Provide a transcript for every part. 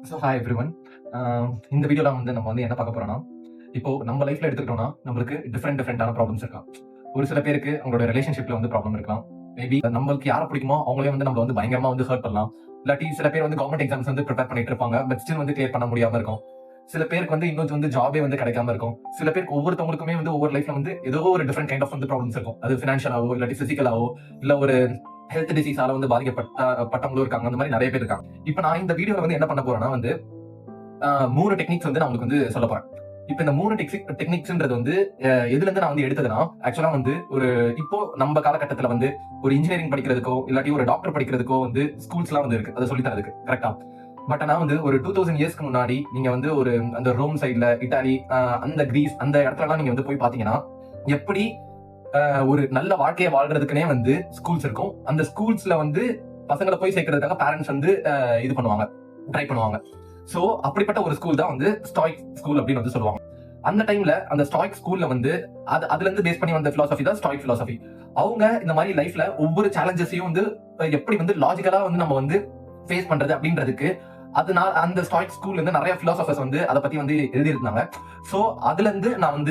So hi everyone. இந்த வீடியோல நம்ம என்ன பார்க்க போறோம்னா, இப்போ நம்ம லைஃப்ல எடுத்துக்கிட்டோம்னா, நம்மளுக்கு டிஃப்ரெண்டான ப்ராப்ளம்ஸ் இருக்கலாம். ஒரு சில பேருக்கு அவங்களோட ரிலேஷன்ஷிப்ல ப்ராப்ளம் இருக்கலாம். மேபி நம்மளுக்கு யாரை பிடிக்குமோ அவங்களே நம்மள பயங்கரமா ஹர்ட் பண்ணலாம். இல்லாட்டி சில பேர் கவர்மெண்ட் எக்ஸாம்ஸ் ப்ரிப்பேர் பண்ணிட்டு இருப்பாங்க. பட் ஸ்டில் கிளியர் பண்ண முடியாம இருக்கும். சில பேருக்கு இன்னும் ஜாபே கிடைக்காம இருக்கும். சில பேருக்கு ஒவ்வொருத்தவங்களுக்குமே ஒவ்வொரு லைஃப்ல ஏதோ ஒரு டிஃப்ரெண்ட் கைண்ட் ஆஃப் ப்ராப்ளம்ஸ் இருக்கும். அது ஃபினான்ஷியலாவோ இல்லாட்டி பிசிக்கலாவோ இல்ல ஒரு ஹெல்த் டிசீஸால பாதிக்கப்பட்டவங்களும் இருக்காங்க. அந்த மாதிரி நிறைய பேர் இருக்காங்க. இப்போ நான் இந்த வீடியோல என்ன பண்ண போறேன்னா 3 டெக்னிக்ஸ் நான் உங்களுக்கு சொல்ல போறேன். இப்ப இந்த 3 டெக்னிக்ஸ்ன்றது எதுல இருந்து நான் எடுத்ததுன்னா, ஆக்சுவலா ஒரு இப்போ நம்ம காலகட்டத்துல ஒரு இன்ஜினியரிங் படிக்கிறதுக்கோ இல்லாட்டி ஒரு டாக்டர் படிக்கிறதுக்கோ ஸ்கூல்ஸ் எல்லாம் இருக்கு. அதை சொல்லி தரதுக்கு கரெக்டா. பட் ஆனா ஒரு 2000 இயர்ஸ்க்கு முன்னாடி நீங்க ஒரு அந்த ரோம் சைட்ல இட்டாலி, அந்த கிரீஸ் அந்த இடத்துல எல்லாம் நீங்க போய் பாத்தீங்கன்னா எப்படி ஒரு நல்ல வாழ்க்கையை வாழ்றதுக்குனே ஸ்கூல்ஸ் இருக்கும். அந்த ஸ்கூல்ஸ்ல பசங்களை போய் சேர்க்கறதுக்காக பேரண்ட்ஸ் இது பண்ணுவாங்க, ட்ரை பண்ணுவாங்க. சோ அப்படிப்பட்ட ஒரு ஸ்கூல் தான் ஸ்டாய்க் ஸ்கூல் அப்படின்னு சொல்லுவாங்க. அந்த டைம்ல அந்த ஸ்டாய்க் ஸ்கூல்ல அதுல இருந்து பேஸ் பண்ணி வந்த பிலாசபி தான் ஸ்டாய்க் பிலாசபி. அவங்க இந்த மாதிரி லைஃப்ல ஒவ்வொரு சேலஞ்சஸையும் எப்படி லாஜிக்கலா நம்ம ஃபேஸ் பண்றது அப்படின்றதுக்கு அதனால அந்த ஸ்டாய்க் ஸ்கூல்ல இருந்து நிறைய பிலாசபர்ஸ் அதை பத்தி எழுதியிருந்தாங்க. சோ அதுல இருந்து நான்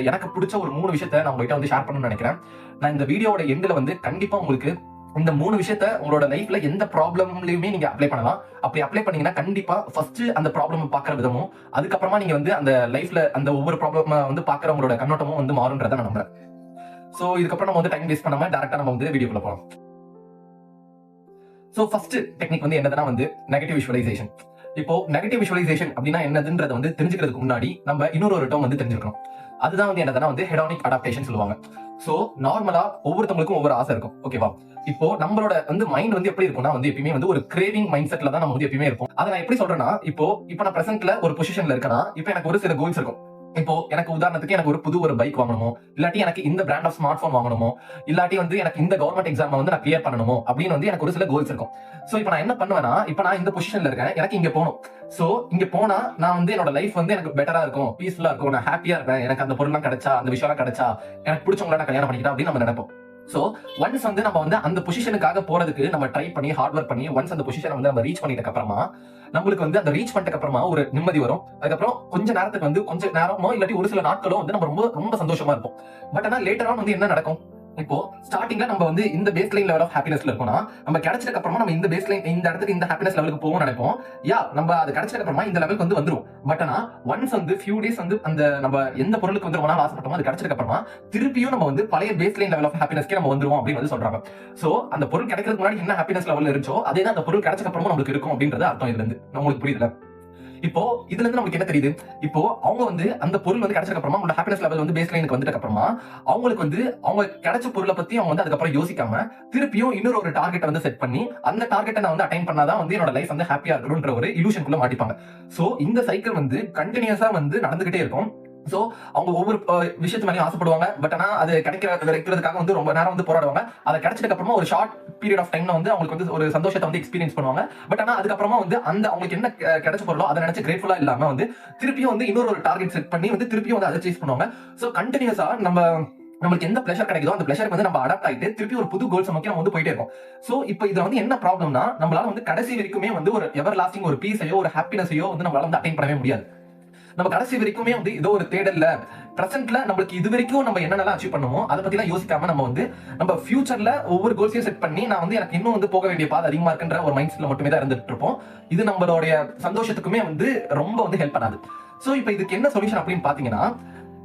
எனக்கு பிடிச்ச ஒரு 3 விஷயத்த நான் உங்ககிட்ட ஷேர் பண்ணணும்னு நினைக்கிறேன். நான் இந்த வீடியோட எண்ட்ல கண்டிப்பா உங்களுக்கு இந்த 3 விஷயத்த உங்களோட லைஃப்ல எந்த ப்ராப்ளம்லயுமே நீங்க அப்ளை பண்ணலாம். அப்படி அப்ளை பண்ணீங்கன்னா கண்டிப்பா ஃபர்ஸ்ட் அந்த ப்ராப்ளம் பாக்குற விதமும், அதுக்கப்புறமா நீங்க அந்த லைஃப்ல அந்த ஒவ்வொரு ப்ராப்ளம் பாக்குறவங்களோட கண்ணோட்டமும் மாறும்ன்றதை நான் நம்புறேன். சோ இதுக்கப்புறம் நம்ம டைம் வேஸ்ட் பண்ணாம டைரக்டா நம்ம வீடியோக்குள்ள போலாம். சோ ஃபர்ஸ்ட் டெக்னிக் என்னதுன்னா நெகட்டிவ் விஷுவலைசேஷன். இப்போ நெகட்டிவ் விஷுவலைசேஷன் அப்படின்னா என்னதுன்றத தெரிஞ்சுக்கிறதுக்கு முன்னாடி நம்ம இன்னொரு டேர்ம் தெரிஞ்சுக்கணும். அதுதான் என்னதுன்னா ஹெடானிக் அடாப்டேஷன் சொல்லுவாங்க. சோ நார்மலா ஒவ்வொருத்தவங்களுக்கும் ஒவ்வொரு ஆசை இருக்கும். ஓகேவா. இப்போ நம்மளோட மைண்ட் எப்படி இருக்கும்னா எப்பயுமே ஒரு கிரேவிங் மைண்ட் செட்ல தான் நம்ம எப்பயுமே இருப்போம். அதை நான் எப்படி சொல்றேன்னா, இப்போ நான் பிரசன்ட்ல ஒரு பொசிஷன்ல இருக்கேன்னா, இப்போ எனக்கு ஒரு சில கோல்ஸ் இருக்கும். இப்போ எனக்கு உதாரணத்துக்கு எனக்கு ஒரு புது பைக் வாங்கணுமோ, இல்லாட்டி எனக்கு இந்த பிராண்ட் ஆஃப் ஸ்மார்ட் போன் வாங்கணுமோ, இல்லாட்டி எனக்கு இந்த கவர்மெண்ட் எக்ஸாம் நான் கிளியர் பண்ணணுமோ அப்படின்னு எனக்கு ஒரு சில கோல்ஸ் இருக்கும். சோ இப்போ நான் என்ன பண்ணுவேன்னா, இப்போ நான் இந்த பொசிஷன்ல இருக்கேன், எனக்கு இங்க போகணும். சோ இங்க போனா நான் என்னோட லைஃப் எனக்கு பெட்டரா இருக்கும், பீஸ்ஃபுல்லா இருக்கும், நான் ஹாப்பியா இருப்பேன், எனக்கு அந்த பொருள்லாம் கிடைச்சா, அந்த விஷயம் கிடைச்சா, எனக்கு பிடிச்சவங்கள நான் கல்யாணம் பண்ணிக்கிட்டேன் அப்படின்னு நம்ம நினைப்போம். சோ ஒன்ஸ் நம்ம அந்த பொசிஷனுக்காக போறதுக்கு நம்ம ட்ரை பண்ணி ஹார்ட் ஒர்க் பண்ணி ஒன்ஸ் அந்த பொசிஷனை நம்ம ரீச் பண்ணிட்டு அப்புறமா நம்மளுக்கு அந்த ரீச் பண்ணிட்டு அப்புறமா ஒரு நிம்மதி வரும். அதுக்கப்புறம் கொஞ்ச நேரத்துக்கு கொஞ்ச நேரமோ இல்லாட்டி ஒரு சில நாட்களோ நம்ம ரொம்ப ரொம்ப சந்தோஷமா இருப்போம். பட் ஆனா லேட்டர் ஆன் என்ன நடக்கும், இப்போ ஸ்டார்டிங்ல நம்ம இந்த பேஸ் லைன் லெவல் ஆஃப் ஹாப்பினஸ்ல இருக்கோம்னா, நம்ம கிடைச்சதுக்கு அப்புறமா நம்ம இந்த பேஸ் லைன் இந்த இடத்துக்கு இந்த ஹாப்பினஸ் லெவலுக்கு போவோம்னு நினைப்போம். நம்ம அது கிடைச்சதுக்கு அப்புறமா இந்த லெவலுக்கு வந்துரும். பட் ஆனா ஒன்ஸ் ஃபியூ டேஸ் அந்த நம்ம எந்த பொருளுக்கு ரொம்ப நாள் ஆசைப்பட்டோமோ அது கிடைச்சதுக்கு அப்புறமா திருப்பியும் நம்ம பழைய பேஸ் லைன் லெவல் ஆஃப் ஹாப்பினஸ்க்கே நம்ம வந்துருவோம் அப்படின்னு சொல்றாங்க. சோ அந்த பொருள் கிடைக்கிறதுக்கு முன்னாடி என்ன ஹாப்பினஸ் லெவல் இருந்துச்சோ அதே தான் அந்த பொருள் கிடைச்சதுக்கு அப்புறமா நமக்கு இருக்கும் அப்படின்றது அர்த்தம். இதுல இருந்து உங்களுக்கு புரியுதுல. இப்போ இதுல இருந்து நமக்கு என்ன தெரியுது, இப்போ அவங்க அந்த பொருள் கிடைச்சதுக்கு அப்புறமா உங்களோட ஹாப்பினஸ் லெவல் பேஸ் லைனுக்கு வந்துட்டு அப்புறமா அவங்களுக்கு அவங்க கிடைச்ச பொருளை பத்தி அவங்க அதுக்கப்புறம் யோசிக்காம திருப்பியும் இன்னொரு ஒரு டார்கெட்டை செட் பண்ணி அந்த டார்கெட்டை நான் அட்டைன் பண்ணாதான் என்னோட லைஃப் ஹாப்பியா இருக்கணும்ன்ற ஒரு இலூஷனுக்குள்ள மாட்டிப்பாங்க. சோ இந்த சைக்கிள் கண்டினியூஸா நடந்துகிட்டே இருக்கும். சோ அவங்க ஒவ்வொரு விஷயத்து மேலேயும் ஆசைப்படுவாங்க. பட் ஆனா அது கிடைக்கிறதுக்காக ரொம்ப நேரம் போராடுவாங்க. அதை கிடைச்சதுக்கு அப்புறமா ஒரு ஷார்ட் பீரியட் ஆஃப் டைம்ல அவங்களுக்கு ஒரு சந்தோஷத்தை எக்ஸ்பீரியன்ஸ் பண்ணுவாங்க. பட் ஆனா அதுக்கப்புறமா அந்த அவங்களுக்கு என்ன கிடைச்ச பொருளோ அதை நினைச்சு கிரேட்ஃபுல்லா இல்லாம திருப்பியும் இன்னொரு ஒரு டார்கெட் செட் பண்ணி திருப்பியும் அதை சேஸ் பண்ணுவாங்க. சோ கண்டினியூஸா நம்மளுக்கு எந்த பிளஷர் கிடைக்குதோ அந்த பிளஷருக்கு நம்ம அடாப்ட் ஆயிட்டு திருப்பி ஒரு புது கோல்ஸ் நோக்கி நம்ம போயிட்டே இருக்கோம். சோ இப்போ இதுல என்ன ப்ராப்ளம்னா, நம்மளால கடைசி வரைக்குமே ஒரு எவர் லாஸ்டிங் ஒரு பீஸையோ ஒரு ஹாப்பினஸையோ நம்மளால அட்டைன் பண்ணவே முடியாது. நம்ம கடைசி வரைக்குமே ஏதோ ஒரு தேடல்ல பிரசன்ட்ல நம்மளுக்கு இது வரைக்கும் நம்ம என்னென்னலாம் அச்சீவ் பண்ணுமோ அதை பத்தி எல்லாம் யோசிக்காம நம்ம ஃபியூச்சர்ல ஒவ்வொரு கோல்ஸையும் செட் பண்ணி நான் எனக்கு இன்னும் போக வேண்டிய பாதை அதிகமா இருக்குன்ற ஒரு மைண்ட் செட்ல மட்டுமே தான் இருந்துட்டு இருப்போம். இது நம்மளுடைய சந்தோஷத்துக்குமே ரொம்ப ஹெல்ப் பண்ணாது. சோ இப்போ இதுக்கு என்ன சொல்யூஷன் அப்படின்னு பாத்தீங்கன்னா,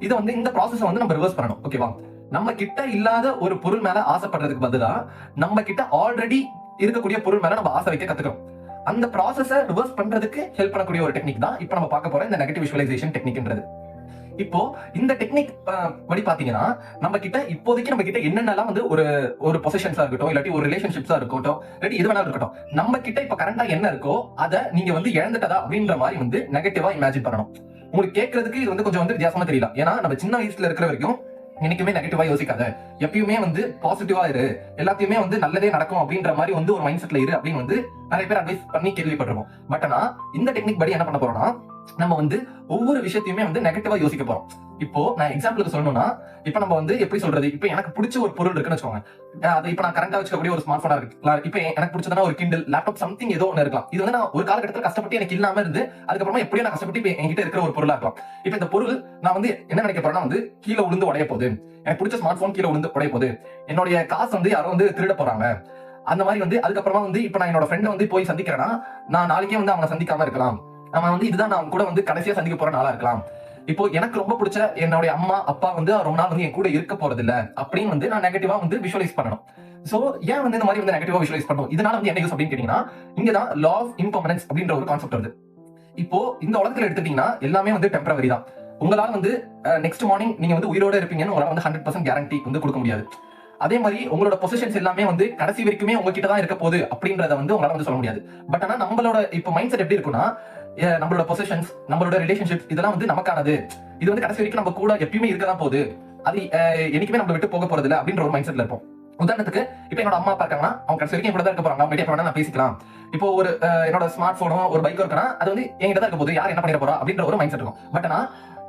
இதை இந்த ப்ராசஸ் நம்ம ரிவர்ஸ் பண்ணணும். ஓகேவா. நம்ம கிட்ட இல்லாத ஒரு பொருள் மேல ஆசைப்படுறதுக்கு பதிலா நம்ம கிட்ட ஆல்ரெடி இருக்கக்கூடிய பொருள் மேல நம்ம ஆசை வைக்க கத்துக்கணும். அந்த ப்ராசஸை ரிவர்ஸ் பண்றதுக்கு ஹெல்ப் பண்ணக்கூடிய ஒரு டெக்னிக் தான் இப்போ நம்ம பார்க்க போற இந்த நெகட்டிவ் விஷுவலைசேஷன் டெக்னிக்ன்றது. இப்போ இந்த டெக்னிக் படி பாத்தீங்கன்னா இப்போதைக்கு நம்ம கிட்ட என்னென்னலாம் ஒரு பொசிஷன்ஸா இருக்கட்டும் இல்லாட்டி ஒரு ரிலேஷன்ஷிப்ஸா இருக்கட்டும் இல்லாட்டி எது வேணாலும் இருக்கட்டும், நம்ம கிட்ட இப்ப கரண்டா என்ன இருக்கோ அதை நீங்க இழந்துட்டதா அப்படின்ற மாதிரி நெகட்டிவா இமேஜின் பண்ணணும். உங்களுக்கு கேட்கறதுக்கு இது கொஞ்சம் வித்தியாசமா தெரியல. ஏன்னா நம்ம சின்ன வயசுல இருக்கிற வரைக்கும் என்னைக்குமே நெகட்டிவா யோசிக்காத, எப்பயுமே பாசிட்டிவா இரு, எல்லாத்தையுமே நல்லதே நடக்கும் அப்படின்ற மாதிரி ஒரு மைண்ட் செட்ல இரு அப்படின்னு நிறைய பேர் அட்வைஸ் பண்ணி கேள்விப்பட்டிருக்கோம். பட் ஆனா இந்த டெக்னிக் படி என்ன பண்ண போறோம்னா, நம்ம ஒவ்வொரு விஷயத்தையுமே நெகட்டிவா யோசிக்க போறோம். இப்போ நான் எக்ஸாம்பிளுக்கு சொல்லணும்னா, இப்ப நம்ம வந்து எப்படி சொல்றது, இப்ப எனக்கு பிடிச்ச ஒரு பொருள் இருக்குன்னு வச்சுக்கோங்க. அது இப்ப நான் கரண்டா வச்சுக்கக்கூடிய ஒரு ஸ்மார்ட் போனா இருக்கு. இப்ப எனக்கு பிடிச்சதுனா ஒரு கிண்டல், லேப்டாப் சம்திங் ஏதோ ஒண்ணு இருக்கலாம். இது வந்து நான் ஒரு காலகட்டத்துல கஷ்டப்பட்டு எனக்கு இல்லாம இருந்து, அதுக்கப்புறமா எப்படியோ நான் கஷ்டப்பட்டு இப்ப என்கிட்ட இருக்கிற ஒரு பொருளா இருக்கலாம். இப்ப இந்த பொருள் நான் வந்து என்ன நினைக்க போறேன்னா வந்து கீழ விழுந்து உடைய போகுது. எனக்கு பிடிச்ச ஸ்மார்ட் போன் கீழ விழுந்து உடைய போகுது. என்னுடைய காசு வந்து யாரோ வந்து திருட போறாங்க. அந்த மாதிரி வந்து அதுக்கப்புறமா வந்து இப்ப நான் என்னோட ஃப்ரெண்ட் வந்து போய் சந்திக்கிறேன்னா, நான் நாளைக்கே வந்து அவனை சந்திக்காம இருக்கலாம். அவன் வந்து இதுதான் நான் கூட வந்து கடைசியா சந்திக்க போற நாளா இருக்கலாம். இப்போ எனக்கு ரொம்ப பிடிச்ச என்னுடைய அம்மா அப்பா வந்து ரொம்ப நாள் வந்து என் கூட இருக்க போறது இல்ல அப்படின்னு வந்து நான் நெகட்டிவா வந்து விஷுவலைஸ் பண்ணணும். சோ ஏன் வந்து இந்த மாதிரி வந்து நெகட்டிவா விஷுவலைஸ் பண்ணணும், இதனால வந்து என்ன யூஸ் அப்படின்னு கேட்டீங்கன்னா, இங்கதான் லா ஆஃப் இம்பர்மனன்ஸ் அப்படின்ற ஒரு கான்செப்ட் வருது. இப்போ இந்த உலகத்துல எடுத்துட்டீங்கன்னா எல்லாமே வந்து டெம்பரவரி தான். உங்களால வந்து நெக்ஸ்ட் மார்னிங் நீங்க வந்து உயிரோட இருப்பீங்கன்னு உங்களால வந்து 100% கேரண்டி வந்து கொடுக்க முடியாது. அதே மாதிரி உங்களோட பொசிஷன்ஸ் எல்லாமே வந்து கடைசி வரைக்குமே உங்ககிட்ட தான் இருக்க போகுது அப்படின்றத வந்து உங்களால வந்து சொல்ல முடியாது. பட் ஆனா நம்மளோட இப்ப மைண்ட் செட் எப்படி இருக்குன்னா, நம்மளோட பொசிஷன்ஸ், நம்மளோட ரிலேஷன்ஷிப் இதெல்லாம் வந்து நமக்கானது. இது வந்து கடைசி வரைக்கும் நம்ம கூட எப்பயுமே இருக்க தான் போகுது. அது என்னைக்குமே நம்ம விட்டு போக போறது இல்ல அப்படின்ற ஒரு மைண்ட் செட்ல இருப்போம். உதாரணத்துக்கு இப்ப என்னோட அம்மா அப்பா இருக்காங்கன்னா, அவங்க கடைசி வரைக்கும் கூட தான் இருக்க போறாங்க. அவங்க கிட்ட வேணா நான் பேசிக்கலாம். இப்போ ஒரு என்னோட ஸ்மார்ட் போனோ ஒரு பைக்கோ இருக்குன்னா அது வந்து என்கிட்ட தான் இருக்க போகுது. யார் என்ன பண்ணிட போறா அப்படின்ற ஒரு மைண்ட் செட் இருக்கும். பட் ஆனா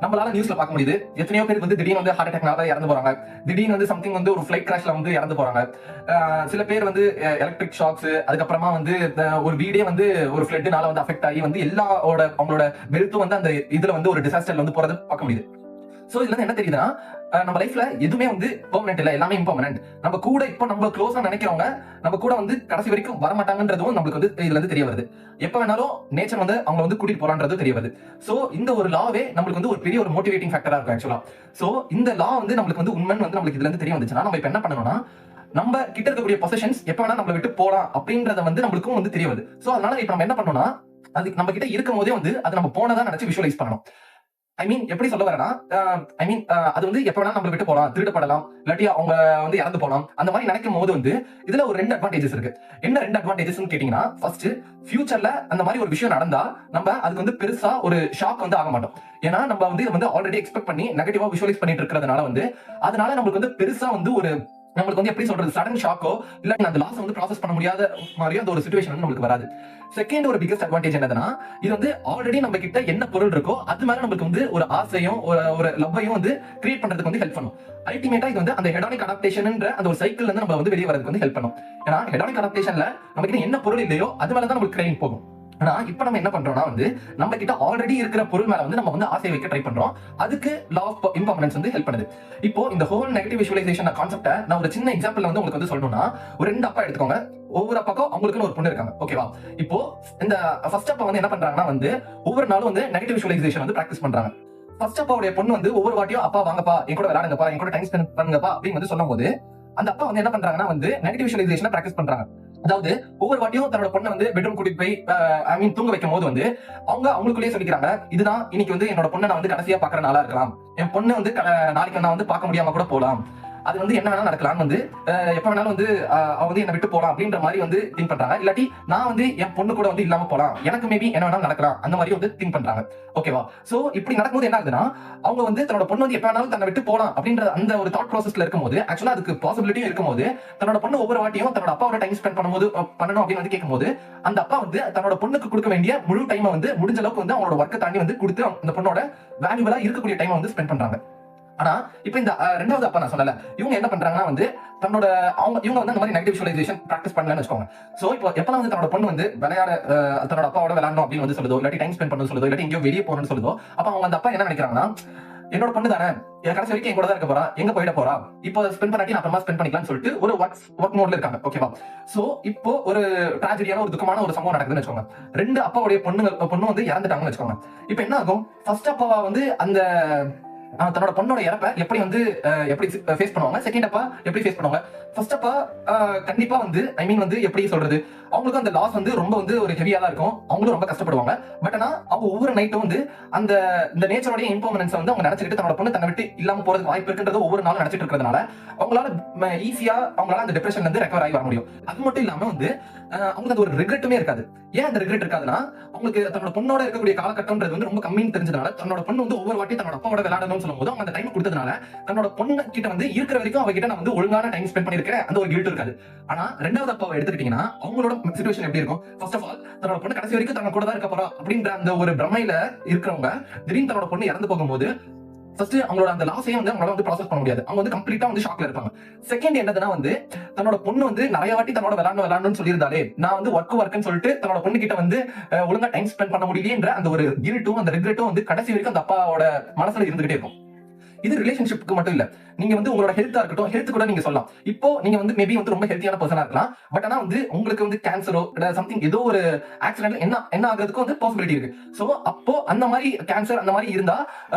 நம்மளால நியூஸ்ல பார்க்க முடியுது, எத்தனையோ பேருக்கு வந்து திடீர்னு வந்து ஹார்ட் அட்டாக்னால இறந்து போறாங்க. திடீர்னு வந்து சம்திங் வந்து ஒரு ஃபிளைட் கிராஷ்ல வந்து இறந்து போறாங்க. சில பேர் வந்து எலக்ட்ரிக் ஷாக்ஸ், அதுக்கப்புறமா வந்து ஒரு வீடே வந்து ஒரு ஃபிளட்னால வந்து அஃபெக்ட் ஆகி வந்து எல்லாரோட அவங்களோட வெல்த்தும் வந்து அந்த இதுல வந்து ஒரு டிசாஸ்டர்ல வந்து போறது பார்க்க முடியுது. சோ இதுல இருந்து என்ன தெரியுதுன்னா, நம்ம லைஃப்ல எதுவுமே வந்து பெர்மனன்ட் இல்ல, எல்லாமே இம்பெர்மனன்ட். நம்ம கூட இப்ப நம்ம க்ளோஸா நினைக்கிறவங்க நம்ம கூட வந்து கடைசி வரைக்கும் வர மாட்டாங்கன்றதும் நம்மளுக்கு வந்து இதுல இருந்து தெரிய வருது. எப்ப வேணாலும் நேச்சர் வந்து அவங்க வந்து கூட்டிட்டு போறான்றது தெரிய வருது. சோ இந்த ஒரு லாவே நம்மளுக்கு வந்து ஒரு பெரிய ஒரு மோட்டிவேட்டிங் ஃபேக்டரா இருக்கும் ஆக்சுவலா. சோ இந்த லா வந்து நம்மளுக்கு வந்து உண்மைன்னு வந்து நம்மளுக்கு இதுல இருந்து தெரிய வந்துச்சுன்னா, நம்ம இப்ப என்ன பண்ணணும்னா, நம்ம கிட்ட இருக்கக்கூடிய பொசிஷன்ஸ் எப்ப வேணா நம்மள விட்டு போலாம் அப்படின்றத வந்து நம்மளுக்கும் வந்து தெரிய வருது. சோ அதனால இப்ப நம்ம என்ன பண்ணணும்னா, அது நம்ம கிட்ட இருக்கும் போதே வந்து அது நம்ம போனதா நினைச்சு விஷுவலைஸ் பண்ணணும். ஐ மீன் எப்படி சொல்ல வரேன்னா, அது வந்து எப்ப வேணா நம்மள விட்டு போலாம், திருடப்படலாம், இல்லாட்டி அவங்க வந்து இறந்து போலாம். அந்த மாதிரி நினைக்கும் போது வந்து இதுல ஒரு 2 அட்வான்டேஜஸ் இருக்கு. என்ன 2 அட்வான்டேஜஸ்னு கேட்டீங்கன்னா, ஃபர்ஸ்ட் ஃபியூச்சர்ல அந்த மாதிரி ஒரு விஷயம் நடந்தா நம்ம அதுக்கு வந்து பெருசா ஒரு ஷாக் வந்து ஆக மாட்டோம். ஏன்னா நம்ம வந்து இதை வந்து ஆல்ரெடி எக்ஸ்பெக்ட் பண்ணி நெகட்டிவா விஷுவலைஸ் பண்ணிட்டு இருக்கிறதுனால வந்து அதனால நம்மளுக்கு வந்து பெருசா வந்து ஒரு நம்மளுக்கு வந்து எப்படி சொல்றது சடன் ஷாக்கோ இல்ல அந்த லாஸ் வந்து ப்ராசஸ் பண்ண முடியாத மாதிரியோ அந்த ஒரு சிச்சுவேஷன் வந்து நம்மளுக்கு வராது. செகண்ட் ஒரு பிகஸ்ட் அட்வான்டேஜ் என்னதுன்னா, இது வந்து ஆல்ரெடி நம்ம கிட்ட என்ன பொருள் இருக்கோ அது மேல நமக்கு வந்து ஒரு ஆசையும் ஒரு லவ்வையும் வந்து கிரியேட் பண்றதுக்கு வந்து ஹெல்ப் பண்ணும். அல்டிமேட்டா இது வந்து அந்த ஹெடானிக் அடாப்டேஷன்ன்ற அந்த ஒரு சைக்கிள்ல இருந்து நம்ம வந்து வெளியே வரதுக்கு வந்து ஹெல்ப் பண்ணும். ஏன்னா ஹெடானிக் அடாப்டேஷன்ல நமக்கு என்ன பொருள் இல்லையோ அது மேல தான் நமக்கு கிரேவிங் போகும். ஆனா இப்ப நம்ம என்ன பண்றோம்னா வந்து நம்ம கிட்ட ஆல்ரெடி இருக்கிற பொருள் மேல வந்து நம்ம வந்து ஆசை வைக்க ட்ரை பண்றோம். அதுக்கு லா ஆஃப் இம்பர்மனன்ஸ் வந்து ஹெல்ப் பண்ணுது. இப்போ இந்த ஹோல் நெகட்டிவ் விஷுவலைசேஷன் கான்செப்ட நான் ஒரு சின்ன எக்ஸாம்பிள் வந்து உங்களுக்கு வந்து சொல்லணும்னா, ஒரு 2 அப்பா எடுத்துக்கோங்க. ஒவ்வொரு அப்பாக்கும் அவங்களுக்குன்னு ஒரு பொண்ணு இருக்காங்க. ஓகேவா? இப்போ இந்த ஃபர்ஸ்ட் அப்பா வந்து என்ன பண்றாங்கன்னா வந்து ஒவ்வொரு நாளும் வந்து நெகட்டிவ் விஷுவலைசேஷன் வந்து பிராக்டிஸ் பண்றாங்க. ஃபர்ஸ்ட் அப்பாவுடைய பொண்ணு வந்து ஒவ்வொரு வாட்டியும் அப்பா வாங்கப்பா என் கூட விளையாடுங்கப்பா என் கூட டைம் ஸ்பெண்ட் பண்ணுங்கப்பா அப்படின்னு வந்து சொல்லும்போது அந்த அப்பா வந்து என்ன பண்றாங்கன்னா வந்து நெகட்டிவ் விஷுவலைசேஷனை பிராக்டிஸ் பண்றாங்க. அதாவது ஒவ்வொரு வாட்டியும் தன்னோட பொண்ணை வந்து பெட்ரூம் கூட்டிட்டு போய் தூங்க வைக்கும் போது வந்து அவங்களுக்குள்ளேயே சொல்லிக்கிறாங்க, இதுதான் இன்னைக்கு வந்து என்னோட பொண்ணை நான் வந்து கடைசியா பாக்குற நாளா இருக்கலாம். என் பொண்ணு வந்து நாளைக்கு நான் வந்து பார்க்க முடியாம கூட போலாம். அது வந்து என்ன வேணாலும் நடக்கலாம் வந்து எப்ப வேணாலும் வந்து அவ வந்து என்ன விட்டு போலாம் அப்படின்ற மாதிரி வந்து திங்க் பண்றாங்க. இல்லாட்டி நான் வந்து என் பொண்ணு கூட வந்து இல்லாம போலாம், எனக்கு மேபி என்ன வேணாலும் நடக்கலாம் அந்த மாதிரி வந்து திங்க் பண்றாங்க. ஓகேவா? சோ இப்படி நடக்கும்போது என்ன ஆகுதுன்னா, அவங்க வந்து தன்னோட பொண்ணு வந்து எப்ப வேணாலும் தன்னை விட்டு போலாம் அப்படின்ற அந்த ஒரு தாட் ப்ராசஸ்ல இருக்கும்போது ஆக்சுவலா அதுக்கு பாசிபிலிட்டியும் இருக்கும்போது தன்னோட பொண்ணு ஒவ்வொரு வாட்டியும் தன்னோட அப்பாவோட டைம் ஸ்பெண்ட் பண்ணும்போது பண்ணணும் அப்படின்னு வந்து கேட்கும்போது அந்த அப்பா வந்து தன்னோட பொண்ணுக்கு கொடுக்க வேண்டிய முழு டைமை வந்து முடிஞ்ச அளவுக்கு வந்து அவங்களோட ஒர்க்கை தாண்டி வந்து கொடுத்து அந்த பொண்ணோட வேல்யூபிளா இருக்கக்கூடிய டைமை வந்து ஸ்பெண்ட் பண்றாங்க. ஆனா இப்ப இந்த ரெண்டாவது அப்பா நான் சொன்னல, இவங்க என்ன பண்றாங்கன்னா வந்து தன்னோட இவங்க வந்து அந்த மாதிரி நெகட்டிவ் விஷுவலைசேஷன் பிராக்டிஸ் பண்ணலன்னு வச்சுக்கோங்க. சோ இப்போ எப்பலாம் வந்து தன்னோட பொண்ணு வந்து விளையாட தன்னோட அப்பாவோட விளையாடணும் அப்படின்னு வந்து சொல்லுதோ, இல்லாட்டி டைம் ஸ்பெண்ட் பண்ணணும் சொல்லுதோ, இல்லாட்டி எங்கேயோ வெளியே போகணும்னு சொல்லுதோ, அப்ப அவங்க அந்த அப்பா என்ன நினைக்கிறாங்கன்னா, என்னோட பொண்ணு தானே கடைசி வரைக்கும் என் கூட தான் இருக்க போறா, எங்க போயிட போறா, இப்போ ஸ்பெண்ட் பண்ணாட்டி நான் அப்புறமா ஸ்பெண்ட் பண்ணிக்கலாம்னு சொல்லிட்டு ஒரு ஒர்க் மோட்ல இருக்காங்க. ஓகேவா? சோ இப்போ ஒரு ட்ராஜடியான ஒரு துக்கமான ஒரு சம்பவம் நடக்குதுன்னு வச்சுக்கோங்க. 2 அப்பாவுடைய பொண்ணு வந்து இறந்துட்டாங்கன்னு வச்சுக்கோங்க. இப்போ என்ன ஆகும், ஃபர்ஸ்ட் அப்பாவா வந்து அந்த தன்னோட பொண்ணோட இறப்ப எப்படி வந்து எப்படி ஃபேஸ் பண்ணுவாங்க, செகண்ட் அப்பா எப்படி ஃபேஸ் பண்ணுவாங்க. ஃபர்ஸ்ட் அப்பா கண்டிப்பா வந்து ஐ மீன் வந்து எப்படி சொல்றது, அவங்களுக்கு அந்த லாஸ் வந்து ரொம்ப வந்து ஒரு ஹெவியா தான் இருக்கும். அவங்களும் ரொம்ப கஷ்டப்படுவாங்க. பட் ஆனா அவங்க ஒவ்வொரு நைட்டும் வந்து அந்த இந்த நேச்சரோட இம்பர்மனன்ஸ் வந்து அவங்க நினைச்சிட்டு தன்னோட பொண்ணு தன்னை விட்டு இல்லாம போறதுக்கு வாய்ப்பு இருக்குன்றது ஒவ்வொரு நாளும் நினைச்சிட்டு இருக்கிறதுனால அவங்களால ஈஸியா அவங்களால அந்த டிப்ரெஷன்ல இருந்து ரெக்கவர் ஆகி வர முடியும். அது மட்டும் இல்லாம வந்து அவங்களுக்கு அது ஒரு ரிக்ரெட்டுமே இருக்காது. ஏன் அந்த ரிக்ரெட் இருக்காதுன்னா, அவங்களுக்கு தன்னோட பொண்ணோட இருக்கக்கூடிய காலகட்டம்ன்றது வந்து ரொம்ப கம்மின்னு தெரிஞ்சதுனால தன்னோட பொண்ணு வந்து ஒவ்வொரு வாட்டி தன்னோட அப்பாவோட விளையாடணும்னு சொல்லும்போது அவங்க அந்த டைம் கொடுத்ததுனால தன்னோட பொண்ணு கிட்ட வந்து இருக்கிற வரைக்கும் அவகிட்ட நான் வந்து ஒழுங்கான டைம் ஸ்பெண்ட் பண்ணிருக்கேன் அந்த ஒரு கில்ட் இருக்காது. ஆனா ரெண்டாவது அப்பாவை எடுத்துக்கிட்டீங்கன்னா அவங்களோட சிச்சுவேஷன் எப்படி இருக்கும், ஃபர்ஸ்ட் ஆஃப் ஆல் தன்னோட பொண்ணு கடைசி வரைக்கும் தன்னோட கூட தான் இருக்க போறா அப்படின்ற அந்த ஒரு பிரமையில இருக்கிறவங்க திடீர்னு தன்னோட பொண்ணு இறந்து போகும்போது ஃபர்ஸ்ட் அவங்களோட அந்த லாஸையும் வந்து அவங்களால வந்து ப்ராசஸ் பண்ண முடியாது. அவங்க வந்து கம்ப்ளீட்டா வந்து ஷாக்ல இருப்பாங்க. செகண்ட் என்னதுன்னா வந்து தன்னோட பொண்ணு வந்து நிறைய வாட்டி தன்னோட விளையாடணும்னு சொல்லியிருந்தாலே நான் வந்து ஒர்க்குன்னு சொல்லிட்டு தன்னோட பொண்ணு கிட்ட வந்து ஒழுங்கா டைம் ஸ்பெண்ட் பண்ண முடியலன்ற அந்த ஒரு கில்ட்டும் அந்த ரிக்ரெட்டும் வந்து கடைசி வரைக்கும் அந்த அப்பாவோட மனசுல இருந்துகிட்டே இருக்கும். இது ரிலேஷன்ஷிப்க்கு மட்டும் இல்ல, நீங்க வந்து உங்களோட ஹெல்த்தா இருக்கட்டும், ஹெல்த் கூட நீங்க சொல்லலாம். இப்போ நீங்க வந்து மேபி வந்து ரொம்ப ஹெல்த்தியான பர்சனா இருக்கலாம், பட் ஆனா வந்து உங்களுக்கு வந்து கேன்சரோ சம்திங் ஏதோ ஒரு ஆக்சிடென்ட் என்ன ஆகிறதுக்கு வந்து பாசிபிலிட்டி இருக்கு. சோ அப்போ அந்த மாதிரி கேன்சர் அந்த மாதிரி இருந்தா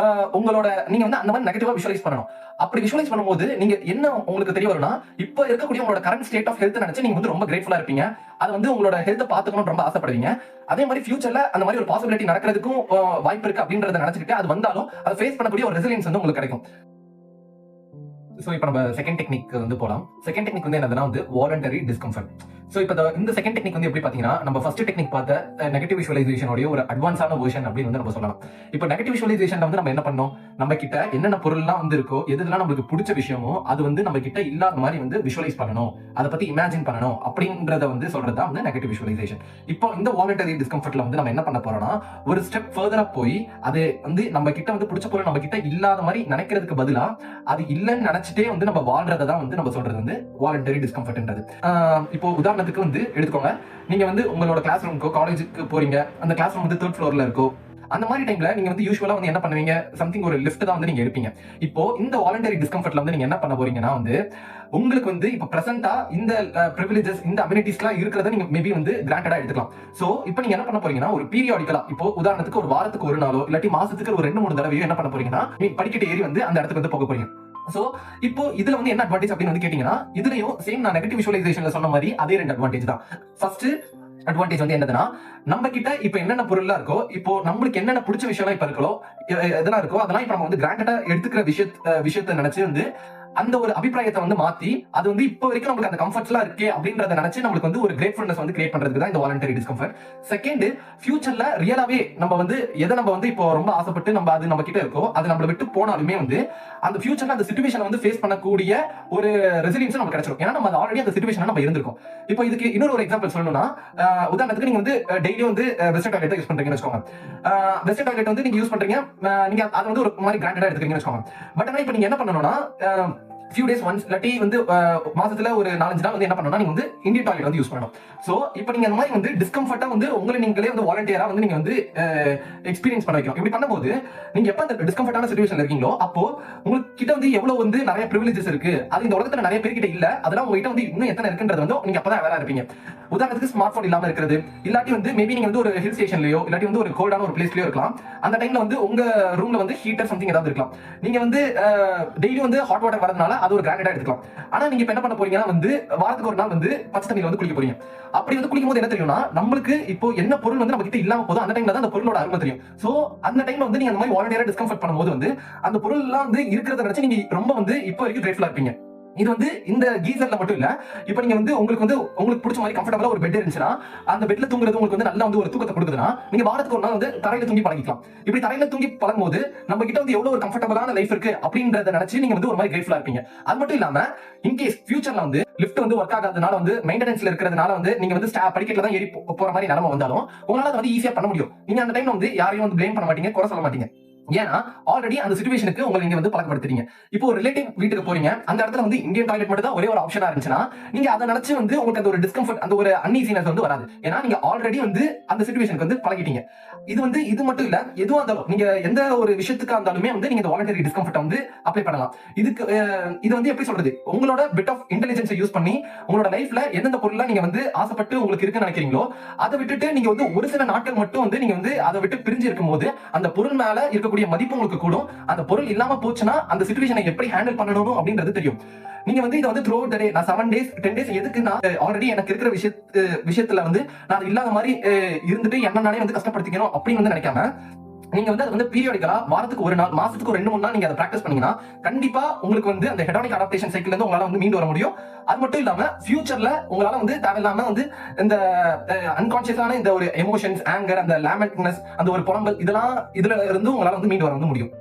உங்களோட நீங்க வந்து அந்த மாதிரி நெகட்டிவா விஷுவலைஸ் பண்ணணும். அப்படி விஷுவலைஸ் பண்ணும்போது நீங்க என்ன உங்களுக்கு தெரிய வரும்னா, இப்போ இருக்கக்கூடிய உங்களோட கரண்ட் ஸ்டேட் ஆஃப் ஹெல்த் நினைச்சு நீங்க வந்து ரொம்ப கிரேட்ஃபுல்லா இருப்பீங்க. அது வந்து உங்களோட ஹெல்த்தை பாத்துக்கணும்னு ரொம்ப ஆசைப்படுவீங்க. அதே மாதிரி ஃபியூச்சர்ல அந்த மாதிரி ஒரு பாசிபிலிட்டி நடக்கிறதுக்கும் வாய்ப்பு இருக்கு அப்படின்றத நினைச்சுக்கிட்டு அது வந்தாலும் அதை ஃபேஸ் பண்ணக்கூடிய ஒரு ரெசிலியன்ஸ் வந்து உங்களுக்கு கிடைக்கும். சோ இப்போ நம்ம செகண்ட் டெக்னிக் வந்து போலாம். செகண்ட் டெக்னிக் வந்து என்னதுன்னா வந்து வாலண்டரி டிஸ்கம்ஃபர்ட். சோ இப்போ இந்த செகண்ட் டெக்னிக் வந்து எப்படி பாத்தீங்கன்னா, நம்ம ஃபர்ஸ்ட் டெக்னிக் பார்த்த நெகட்டிவ் விஷுவலைசேஷனோட ஒரு அட்வான்ஸான வெர்ஷன் அப்படின்னு வந்து நம்ம சொல்லலாம். இப்போ நெகட்டிவ் விஷுவலைசேஷன்ல வந்து நம்ம என்ன பண்ணோம், நம்ம கிட்ட என்னென்ன பொருள்லாம் வந்து இருக்கோ, எதுலாம் நம்மளுக்கு பிடிச்ச விஷயமோ அது வந்து நம்ம கிட்ட இல்லாத மாதிரி வந்து விஷுவலைஸ் பண்ணணும், அதை பத்தி இமேஜின் பண்ணணும் அப்படின்றத வந்து சொல்றது தான் வந்து நெகட்டிவ் விஷுவலைசேஷன். இப்போ இந்த வாலண்டரி டிஸ்கம்ஃபர்ட்ல வந்து நம்ம என்ன பண்ண போறோம்னா, ஒரு ஸ்டெப் ஃபர்தரா போய் அது வந்து நம்ம கிட்ட வந்து பிடிச்ச பொருள் நம்ம கிட்ட இல்லாத மாதிரி நினைக்கிறதுக்கு பதிலா அது இல்லைன்னு நினைச்சிட்டே வந்து நம்ம வாழ்றதை தான் வந்து நம்ம சொல்றது வந்து வாலண்டரி டிஸ்கம்ஃபர்ட்ன்றது. இப்போ உதாரணத்துக்கு வந்து எடுத்துக்கோங்க, நீங்க வந்து உங்களோட கிளாஸ் ரூமுக்கோ காலேஜுக்கு போறீங்க, அந்த கிளாஸ் ரூம் வந்து 3rd ஃப்ளோர்ல இருக்கும். அந்த மாதிரி டைம்ல நீங்க வந்து யூசுவலா வந்து என்ன பண்ணுவீங்க, சம்திங் ஒரு லிஃப்ட் தான் வந்து நீங்க எடுப்பீங்க. இப்போ இந்த வாலண்டரி டிஸ்கம்ஃபர்ட்ல வந்து நீங்க என்ன பண்ண போறீங்கன்னா வந்து உங்களுக்கு வந்து இப்ப பிரசன்டா இந்த பிரிவிலேஜஸ் இந்த அம்யூனிட்டிஸ்லாம் இருக்கிறத நீங்க மேபி வந்து கிராண்டடா எடுத்துக்கலாம். சோ இப்போ நீங்க என்ன பண்ண போறீங்கன்னா ஒரு பீரியாடிக்கலா, இப்போ உதாரணத்துக்கு ஒரு வாரத்துக்கு ஒரு நாளோ இல்லாட்டி மாசத்துக்கு ஒரு 2-3 தடவையோ என்ன பண்ண போறீங்கன்னா நீங்க படிக்கட்டு ஏறி வந்து அந்த இடத்துக்கு வந்து போக போறீங்க. சோ இப்போ இதுல வந்து என்ன அட்வான்டேஜ் அப்படின்னு வந்து கேட்டீங்கன்னா, இதுலயும் சேம் நான் நெகட்டிவ் விஷுவலைசேஷன்ல சொன்ன மாதிரி அதே 2 அட்வான்டேஜ் தான். ஃபர்ஸ்ட் அட்வான்டேஜ் வந்து என்னதுன்னா, நம்ம கிட்ட இப்ப என்னென்ன பொருள்லாம் இருக்கோ, இப்போ நம்மளுக்கு என்னென்ன பிடிச்ச விஷயம்லாம் இப்ப இருக்கோ எதெல்லாம் இருக்கோ அதெல்லாம் இப்ப நம்ம வந்து கிராண்டடா எடுத்துக்கிற விஷயத்தை நினைச்சு வந்து அந்த ஒரு அபிப்பிராயத்தை வந்து மாத்தி அது வந்து இப்போ வரைக்கும் நமக்கு அந்த கம்ஃபர்ட்ஸ்லாம் இருக்கே அப்படின்றத நினைச்சு நம்மளுக்கு வந்து ஒரு கிரேட்ஃபுல்னஸ் வந்து கிரியேட் பண்றதுக்கு தான் இந்த வாலண்டரி டிஸ்கம்ஃபர்ட். செகண்ட், ஃபியூச்சர்ல ரியலாவே நம்ம வந்து எதை நம்ம வந்து இப்போ ரொம்ப ஆசைப்பட்டு நம்ம அது நம்ம கிட்ட இருக்கோ அது நம்மள விட்டு போனாலுமே வந்து அந்த ஃபியூச்சர்ல அந்த சிச்சுவேஷனை வந்து ஃபேஸ் பண்ணக்கூடிய ஒரு ரெசிலியன்ஸ் நமக்கு கிடைச்சிடும். ஏன்னா நம்ம ஆல்ரெடி அந்த சிச்சுவேஷனை நம்ம இருந்திருக்கோம். இப்போ இதுக்கு இன்னொரு எக்ஸாம்பிள் சொல்லணும்னா, உதாரணத்துக்கு நீங்க வந்து டெய்லி வந்து வெஸ்டர்ன் டாய்லெட் யூஸ் பண்றீங்கன்னு வச்சுக்கோங்க. வெஸ்டர்ன் டாய்லெட் வந்து நீங்க யூஸ் பண்றீங்க, நீங்க அது வந்து ஒரு மாதிரி கிராண்டடா எடுத்துக்கிறீங்கன்னு வச்சுக்கோங்க. பட் ஆனா இப்போ நீங்க என்ன பண்ணணும்னா few days once இல்லாட்டி வந்து மாசத்துல ஒரு 4-5 நாள் வந்து என்ன பண்ணணும்னா நீங்க வந்து இந்தியன் டாய்லெட் வந்து யூஸ் பண்ணணும். சோ இப்போ நீங்க அந்த மாதிரி வந்து டிஸ்கம்ஃபர்ட்டா வந்து உங்களை நீங்களே வந்து வாலண்டியரா வந்து நீங்க வந்து எக்ஸ்பீரியன்ஸ் பண்ண வைக்கணும். இப்படி பண்ணும்போது நீங்க எப்ப அந்த டிஸ்கம்ஃபர்ட்டான சிச்சுவேஷன்ல இருக்கீங்களோ அப்போ உங்களுக்கு கிட்ட வந்து எவ்வளவு வந்து நிறைய பிரிவிலேஜஸ் இருக்கு, அது இந்த உலகத்துல நிறைய பேர் கிட்ட இல்ல, அதெல்லாம் உங்ககிட்ட வந்து இன்னும் எத்தனை இருக்குன்றது வந்து நீங்க அப்பதான் அவேரா இருப்பீங்க. உதாரணத்துக்கு ஸ்மார்ட் போன் இல்லாம இருக்கிறது, இல்லாட்டி வந்து மேபி நீங்க வந்து ஒரு ஹில் ஸ்டேஷன்லயோ இல்லாட்டி வந்து ஒரு கோல்டான ஒரு பிளேஸ்லயோ இருக்கலாம். அந்த டைம்ல வந்து உங்க ரூம்ல வந்து ஹீட்டர் சம்திங் ஏதாவது இருக்கலாம். நீங்க வந்து டெய்லி வந்து ஹாட் வாட்டர் வரதுனால அது ஒரு கிராண்டடா எடுத்துக்கலாம். ஆனா நீங்க இப்ப என்ன பண்ண போறீங்கன்னா வந்து வாரத்துக்கு ஒரு நாள் வந்து பச்சை தண்ணியில வந்து குளிக்க போறீங்க. அப்படி வந்து குளிக்கும் போது என்ன தெரியும்னா, நம்மளுக்கு இப்போ என்ன பொருள் வந்து நம்ம கிட்ட இல்லாம போதும் அந்த டைம்ல தான் அந்த பொருளோட அருமை தெரியும். சோ அந்த டைம்ல வந்து நீங்க அந்த மாதிரி வாலண்டியரா டிஸ்கம்ஃபர்ட் பண்ணும்போது வந்து அந்த பொருள் எல்லாம் வந்து இருக்கிறத நினைச்சு நீங்க ரொம்ப வந்து இப்போ வரைக்கும் கிரேட்ஃபுல்லா இருப்பீங்க. இது வந்து இந்த கீசர்ல மட்டும் இல்ல, இப்போ நீங்க வந்து உங்களுக்கு பிடிச்ச மாதிரி கம்ஃபர்டபுளா ஒரு பெட் இருந்துச்சுன்னா அந்த பெட்ல தூங்குறது உங்களுக்கு வந்து நல்லா வந்து ஒரு தூக்கத்தை கொடுக்குதுன்னா நீங்க வாரத்துக்கு ஒரு நாள் வந்து தரையில தூங்கி பழகிக்கலாம். இப்படி தரையில தூங்கி பழகும் போது நம்ம கிட்ட வந்து எவ்வளவு ஒரு கம்ஃபர்டபுளான லைஃப் இருக்கு அப்படின்றத நினைச்சு நீங்க வந்து ஒரு மாதிரி கிரேட்ஃபுல்லா இருப்பீங்க. அது மட்டும் இல்லாம இன்கேஸ் ஃபியூச்சர்ல வந்து லிஃப்ட் வந்து ஒர்க் ஆகாதனால வந்து மெயின்டெனன்ஸ்ல இருக்கிறதுனால வந்து நீங்க வந்து படிக்கட்டுல தான் ஏறி போற மாதிரி நிலைமை வந்தாலும் உங்களால அதை வந்து ஈஸியா பண்ண முடியும். நீங்க அந்த டைம்ல வந்து யாரையும் வந்து பிளேம் பண்ண மாட்டீங்க, குறை சொல்ல மாட்டீங்க. ஏன்னா ஆல்ரெடி அந்த சிச்சுவேஷனுக்கு உங்களை நீங்க வந்து பழக்கப்படுத்துறீங்க. இப்போ ஒரு ரிலேட்டிவ் வீட்டுக்கு போறீங்க, அந்த இடத்துல வந்து இந்தியன் டாய்லெட் மட்டும் தான் ஒரே ஒரு ஆப்ஷனா இருந்துச்சுன்னா நீங்க அதை நினைச்சு வந்து உங்களுக்கு அந்த ஒரு டிஸ்கம்ஃபர்ட் அந்த ஒரு அன்ஈசினஸ் வந்து வராது. ஏன்னா நீங்க ஆல்ரெடி வந்து அந்த சிச்சுவேஷனுக்கு வந்து பழகிட்டீங்க. இது மட்டும் இல்ல, எதுவா இருந்தாலும் நீங்க எந்த ஒரு விஷயத்துக்கா இருந்தாலுமே வந்து நீங்க இந்த வாலண்டரி டிஸ்கம்ஃபர்ட் வந்து அப்ளை பண்ணலாம். இது வந்து எப்படி சொல்றது, உங்களோட பிட் ஆஃப் இன்டெலிஜென்ஸை யூஸ் பண்ணி உங்களோட லைஃப்ல எந்தெந்த பொருள்லாம் நீங்க வந்து ஆசைப்பட்டு உங்களுக்கு இருக்குன்னு நினைக்கிறீங்களோ அதை விட்டுட்டு நீங்க வந்து ஒரு சில நாட்கள் மட்டும் வந்து நீங்க வந்து அதை விட்டு பிரிஞ்சு இருக்கும் போது அந்த பொருள் மேல இருக்கக்கூடிய மதிப்பு உங்களுக்கு கூடும். அந்த பொருள் இல்லாம போச்சுன்னா அந்த சிச்சுவேஷனை எப்படி ஹேண்டில் பண்ணணும் அப்படின்றது தெரியும். நீங்க வந்து இதை வந்து த்ரூ அவுட் தி டே, நான் 7 days 10 days எதுக்கு நான் ஆல்ரெடி எனக்கு இருக்கிற விஷயத்துல வந்து நான் இல்லாத மாதிரி இருந்துட்டு என்ன நானே வந்து கஷ்டப்படுத்திக்கணும் அப்படின்னு வந்து நினைக்காம நீங்க வந்து அது வந்து பீரியாடிக்கலா வாரத்துக்கு ஒரு நாள் மாசத்துக்கு ஒரு 2-3 நாள் நீங்க அதை பிராக்டிஸ் பண்ணீங்கன்னா கண்டிப்பா உங்களுக்கு வந்து அந்த ஹெடானிக் அடாப்டேஷன் சைக்கிள்ல இருந்து உங்களால வந்து மீண்டு வர முடியும். அது மட்டும் இல்லாம ஃபியூச்சர்ல உங்களால வந்து தேவையில்லாம வந்து இந்த அன்கான்சியஸான இந்த ஒரு எமோஷன்ஸ், ஆங்கர், அந்த லேமெண்ட்னஸ், அந்த ஒரு புலம்பல் இதெல்லாம் இதுல இருந்து உங்களால வந்து மீண்டு வர வந்து முடியும்.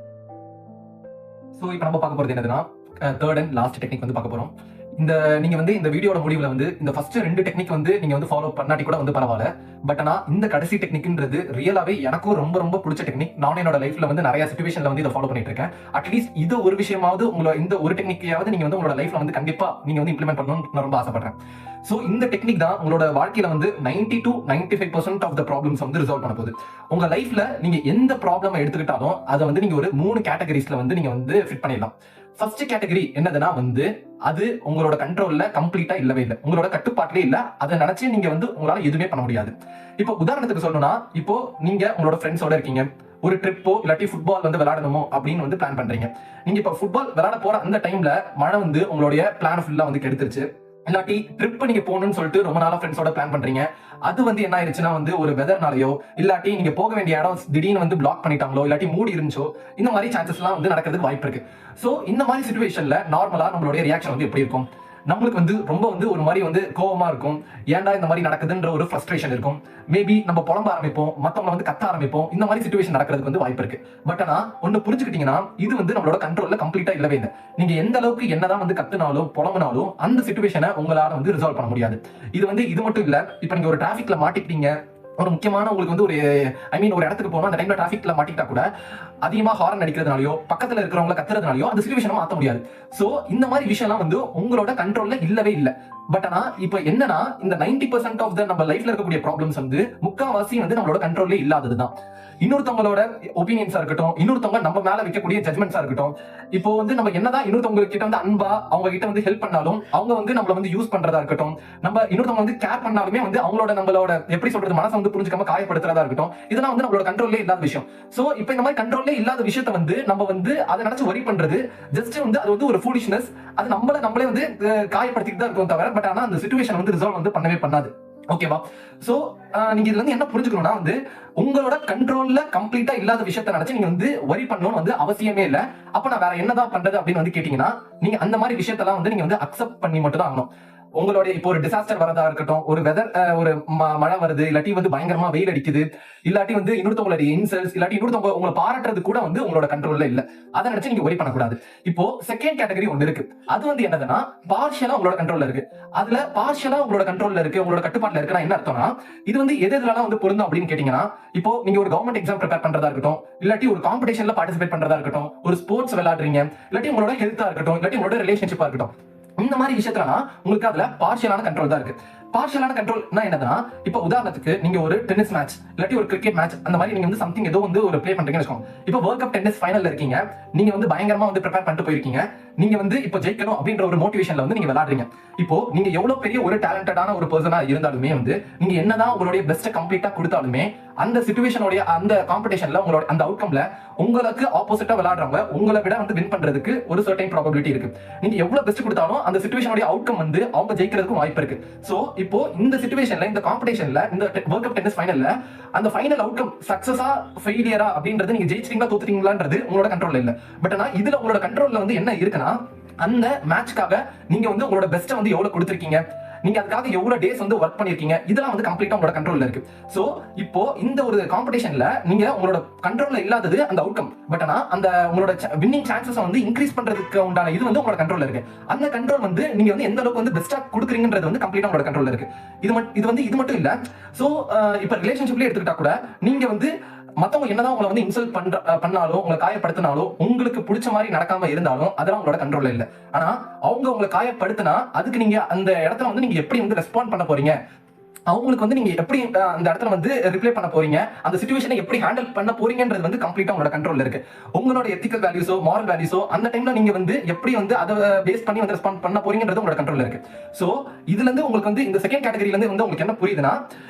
சோ இப்போ நம்ம பார்க்க போறது என்னதுன்னா தேர்ட் அண்ட் லாஸ்ட் டெக்னிக் வந்து பார்க்க போறோம். இந்த நீங்க வந்து இந்த வீடியோட முடிவுல வந்து இந்த ஃபர்ஸ்ட் 2 டெக்னிக் வந்து நீங்க வந்து ஃபாலோ பண்ணாட்டி கூட வந்து பரவாயில்ல. பட் ஆனா இந்த கடைசி டெக்னிக்ன்றது ரியலாவே எனக்கும் ரொம்ப ரொம்ப பிடிச்ச டெக்னிக். நானும் என்னோட லைஃப்ல வந்து நிறைய சிச்சுவேஷன்ல வந்து இதை ஃபாலோ பண்ணிட்டு இருக்கேன். அட்லீஸ்ட் இது ஒரு விஷயமாவது உங்களோட இந்த ஒரு டெக்னிக்கையாவது நீங்க வந்து உங்களோட லைஃப்ல வந்து கண்டிப்பா நீங்க வந்து இம்ப்ளிமெண்ட் பண்ணணும்னு நான் ரொம்ப ஆசைப்படுறேன். சோ இந்த டெக்னிக் தான் உங்களோட வாழ்க்கையில வந்து 90 to 95% ஆஃப் த ப்ராப்ளம்ஸ் வந்து ரிசால்வ் பண்ண போகுது. உங்க லைஃப்ல நீங்க எந்த ப்ராப்ளம் எடுத்துக்கிட்டாலும் அதை வந்து நீங்க ஒரு 3 கேட்டகரிஸ்ல வந்து நீங்க வந்து ஃபிட் பண்ணிடலாம். ஃபர்ஸ்ட் கேட்டகரி என்னதுன்னா வந்து அது உங்களோட கண்ட்ரோல்ல கம்ப்ளீட்டா இல்லவே இல்லை, உங்களோட கட்டுப்பாட்டிலே இல்ல. அதை நினைச்சு நீங்க வந்து உங்களால எதுவுமே பண்ண முடியாது. இப்போ உதாரணத்துக்கு சொல்லணும்னா, இப்போ நீங்க உங்களோட ஃப்ரெண்ட்ஸோட இருக்கீங்க, ஒரு ட்ரிப்போ இல்லாட்டி ஃபுட்பால் வந்து விளையாடணுமோ அப்படின்னு வந்து பிளான் பண்றீங்க. நீங்க இப்போ ஃபுட்பால் விளையாட போற அந்த டைம்ல மழை வந்து உங்களுடைய பிளான் ஃபுல்லா வந்து கெடுத்துருச்சு. இல்லாட்டி ட்ரிப் நீங்க போகணும்னு சொல்லிட்டு ரொம்ப நாளா ஃப்ரெண்ட்ஸோட பிளான் பண்றீங்க. அது வந்து என்ன ஆயிடுச்சுன்னா வந்து ஒரு வெதர்னாலயோ இல்லாட்டி நீங்க போக வேண்டிய இடம் திடீர்னு வந்து பிளாக் பண்ணிட்டாங்களோ இல்லாட்டி மூடி இருந்துச்சோ, இந்த மாதிரி சான்சஸ் எல்லாம் வந்து நடக்கிறதுக்கு வாய்ப்பு இருக்கு. சோ இந்த மாதிரி சிச்சுவேஷன்ல நார்மலா நம்மளுடைய ரியாக்ஷன் வந்து எப்படி இருக்கும்? நம்மளுக்கு வந்து ரொம்ப வந்து ஒரு மாதிரி வந்து கோவமா இருக்கும். ஏன்டா இந்த மாதிரி நடக்குதுன்ற ஒரு ஃப்ரஸ்ட்ரேஷன் இருக்கும். மேபி நம்ம புலம்ப ஆரம்பிப்போம், மத்தவங்க வந்து கத்த ஆரம்பிப்போம். இந்த மாதிரி சிச்சுவேஷன் நடக்கிறதுக்கு வந்து வாய்ப்பு இருக்கு. பட் ஆனா ஒன்னு புரிஞ்சுக்கிட்டீங்கன்னா, இது வந்து நம்மளோட கண்ட்ரோல்ல கம்ப்ளீட்டா இல்லவே இல்லை. நீங்க எந்த அளவுக்கு என்னதான் வந்து கத்துனாலும் புலம்புனாலும் அந்த சிச்சுவேஷனை உங்களால வந்து ரிசால்வ் பண்ண முடியாது. இது மட்டும் இல்ல, இப்ப நீங்க ஒரு டிராபிக்ல மாட்டிக்கிட்டீங்க, ஒரு முக்கியமான உங்களுக்கு வந்து ஒரு இடத்துக்கு போகணும், அந்த டைம்ல டிராபிக்ல மாட்டிக்கிட்டா கூட அதிகமா ஹாரன் அடிக்கிறதுனாலயோ பக்கத்துல இருக்கிறவங்க கத்துறதுனாலயோ அந்த சிச்சுவேஷனை மாத்த முடியாது. சோ இந்த மாதிரி விஷயம்லாம் வந்து உங்களோட கண்ட்ரோல்ல இல்லவே இல்ல. பட் ஆனா இப்ப என்னன்னா, இந்த 90% ஆஃப் த நம்ம லைஃப்ல இருக்கக்கூடிய ப்ராப்ளம்ஸ் வந்து முக்காவாசி வந்து நம்மளோட கண்ட்ரோல்ல இல்லாததுதான். இன்னொருத்தவங்களோட ஒப்பீனியன்ஸா இருக்கட்டும், இன்னொருத்தவங்க நம்ம மேல வைக்கக்கூடிய ஜட்மெண்ட்ஸா இருக்கட்டும். இப்போ வந்து நம்ம என்னதான் இன்னொருத்தவங்க கிட்ட வந்து அன்பா அவங்க கிட்ட வந்து ஹெல்ப் பண்ணாலும் அவங்க வந்து நம்மள வந்து யூஸ் பண்றதா இருக்கட்டும், நம்ம இன்னொருத்தவங்க வந்து கேர் பண்ணாலுமே வந்து நம்மளோட எப்படி சொல்றது மனசை வந்து புரிஞ்சுக்காம காயப்படுத்துறதா இருக்கட்டும், இதெல்லாம் வந்து நம்மளோட கண்ட்ரோல்லே இல்லாத விஷயம். சோ இப்போ இந்த மாதிரி கண்ட்ரோல்லே இல்லாத விஷயத்த வந்து நம்ம வந்து அதை நினைச்சு வரி பண்றது ஜஸ்ட் வந்து அது வந்து ஒரு ஃபூலிஷ்னஸ். அது நம்மளே வந்து காயப்படுத்திட்டு தான் இருக்கும் தவிர, பட் ஆனா அந்த சிச்சுவேஷன் வந்து ரிசால்வ் வந்து பண்ணவே பண்ணாது. ஓகேவா? சோ நீங்க இதுல இருந்து என்ன புரிஞ்சுக்கணும்னா வந்து உங்களோட கண்ட்ரோல்ல கம்ப்ளீட்டா இல்லாத விஷயத்த நினைச்சு நீங்க வந்து வரி பண்ணணும்னு வந்து அவசியமே இல்ல. அப்ப நான் வேற என்னதான் பண்றது அப்படின்னு வந்து கேட்டீங்கன்னா, நீங்க அந்த மாதிரி விஷயத்தெல்லாம் வந்து நீங்க வந்து அக்செப்ட் பண்ணி மட்டும் தான் ஆகணும். உங்களுடைய இப்போ ஒரு டிசாஸ்டர் வரதா இருக்கட்டும், ஒரு வெதர் ஒரு மழை வருது, இல்லாட்டி வந்து பயங்கரமா வெயில் அடிக்குது, இல்லாட்டி வந்து இன்னொருத்தவங்களுடைய இன்சல்ட்ஸ், இல்லாட்டி இன்னொருத்தவங்க உங்களை பாராட்டுறது கூட வந்து உங்களோட கண்ட்ரோல்ல இல்ல. அதை நினைச்சு நீங்க ஒரி பண்ணக்கூடாது. இப்போ செகண்ட் கேட்டகரி ஒன்று இருக்கு. அது வந்து என்னதுன்னா பார்ஷியலா உங்களோட கண்ட்ரோல்ல இருக்கு. அதுல பார்ஷியலா உங்களோட கண்ட்ரோல்ல இருக்கு, உங்களோட கட்டுப்பாட்டுல இருக்குன்னா என்ன அர்த்தம்னா, இது வந்து எதெல்லாம் வந்து பொருந்தும் அப்படின்னு கேட்டீங்கன்னா, இப்போ நீங்க ஒரு கவர்மெண்ட் எக்ஸாம் ப்ரிப்பேர் பண்றதா இருக்கட்டும், இல்லாட்டி ஒரு காம்படிஷன்ல பார்ட்டிசிபேட் பண்றதா இருக்கட்டும், ஒரு ஸ்போர்ட்ஸ் விளையாடுறீங்க, இல்லாட்டி உங்களோட ஹெல்த்தா இருக்கட்டும், இல்லாட்டி உங்களோட ரிலேஷன்ஷிப்பா இருக்கட்டும், இந்த மாதிரி விஷயத்துல உங்களுக்கு அதுல பார்ஷியலான கண்ட்ரோல் தான் இருக்கு. பார்ஷியலான கண்ட்ரோல்னா என்னதுன்னா, இப்போ உதாரணத்துக்கு நீங்க ஒரு டென்னிஸ் மேட்ச் இல்லாட்டி ஒரு கிரிக்கெட் மேட்ச் அந்த மாதிரி நீங்க வந்து சம்திங் ஏதோ வந்து ஒரு ப்ளே பண்றீங்கன்னு வச்சுக்கோங்க. இப்போ வேர்ல்ட் கப் டென்னிஸ் ஃபைனல்ல இருக்கீங்க, நீங்க வந்து பயங்கரமா வந்து ப்ரிப்பேர் பண்ணிட்டு போயிருக்கீங்க, நீங்க வந்து இப்போ ஜெயிக்கணும் அப்படின்ற ஒரு மோட்டிவேஷன்ல வந்து நீங்க விளையாடுறீங்க. இப்போ நீங்க எவ்வளவு பெரிய ஒரு டேலண்டடான ஒரு பர்சனா இருந்தாலுமே வந்து நீங்க என்னதான் உங்களுடைய பெஸ்ட் கம்ப்ளீட்டா கொடுத்தாலுமே அந்த சிச்சுவேஷனோட அந்த காம்படிஷன்ல உங்களோட அந்த அவுட்கம்ல உங்களுக்கு ஆப்போசிட்டா விளையாடுறவங்க உங்களை விட வந்து வின் பண்றதுக்கு ஒரு சர்டைன் ப்ராபபிலிட்டி இருக்கு. நீங்க எவ்வளவு பெஸ்ட் கொடுத்தாலும் அந்த சிச்சுவேஷனோட அவுட்கம் வந்து அவங்க ஜெயிக்கிறதுக்கு வாய்ப்பு இருக்கு. சோ இப்போ இந்த சிச்சுவேஷன்ல இந்த காம்படிஷன்ல இந்த வேர்ல்ட் கப் டென்னிஸ் ஃபைனல்ல அந்த ஃபைனல் அவுட்கம் சக்சஸா ஃபெயிலியரா அப்படின்றது நீங்க ஜெயிச்சிட்டீங்களா தோத்துட்டீங்களான்றது உங்களோட கண்ட்ரோல்ல இல்ல. பட் ஆனா இதுல உங்களோட கண்ட்ரோல்ல வந்து என்ன இருக்குன்னா, அந்த மேட்ச்க்காக நீங்க வந்து உங்களோட பெஸ்ட்டை வந்து எவ்வளவு கொடுத்திருக்கீங்க, நீங்க அதுக்காக எவ்வளவு டேஸ் வந்து ஒர்க் பண்ணிருக்கீங்க, இதெல்லாம் வந்து கம்ப்ளீட்டா உங்களோட கண்ட்ரோல்ல இருக்கு. சோ இப்போ இந்த ஒரு காம்படிஷன்ல நீங்க உங்களோட கண்ட்ரோல்ல இல்லாதது அந்த அவுட்கம். பட் ஆனா அந்த உங்களோட வின்னிங் சான்சஸ் வந்து இன்க்ரீஸ் பண்றதுக்கு உண்டான இது வந்து உங்களோட கண்ட்ரோல்ல இருக்கு. அந்த கண்ட்ரோல் வந்து நீங்க வந்து எந்த அளவுக்கு வந்து பெஸ்டா கொடுக்குறீங்கன்றது வந்து கம்ப்ளீட்டா உங்களோட கண்ட்ரோல்ல இருக்கு. இது மட்டும் இல்ல. சோ இப்போ ரிலேஷன்ஷிப்ல எடுத்துக்கிட்டா கூட நீங்க வந்து மத்தவங்க என்னதான் உங்களை வந்து இன்சல்ட் பண்ணாலும் உங்களை காயப்படுத்தினாலும் உங்களுக்கு பிடிச்ச மாதிரி நடக்காம இருந்தாலும் அதெல்லாம் உங்களோட கண்ட்ரோல்ல இல்ல. ஆனா அவங்க உங்களை காயப்படுத்தினா அதுக்கு நீங்க அந்த இடத்துல வந்து நீங்க எப்படி வந்து ரெஸ்பாண்ட் பண்ண போறீங்க, அவங்களுக்கு வந்து நீங்க எப்படி அந்த இடத்துல வந்து ரிப்ளை பண்ண போறீங்க, அந்த சிச்சுவேஷனை எப்படி ஹேண்டில் பண்ண போறீங்கன்றது வந்து கம்ப்ளீட்டா உங்களோட கண்ட்ரோல்ல இருக்கு. உங்களோட எத்திக்கல் வேல்யூஸோ மாரல் வேல்யூஸோ அந்த டைம்ல நீங்க வந்து எப்படி வந்து அதை பேஸ் பண்ணி வந்து ரெஸ்பாண்ட் பண்ண போறீங்கன்றது உங்களோட கண்ட்ரோல்ல இருக்கு. சோ இதுல இருந்து உங்களுக்கு வந்து இந்த செகண்ட் கேட்டகரியில இருந்து வந்து உங்களுக்கு என்ன புரியுதுன்னா,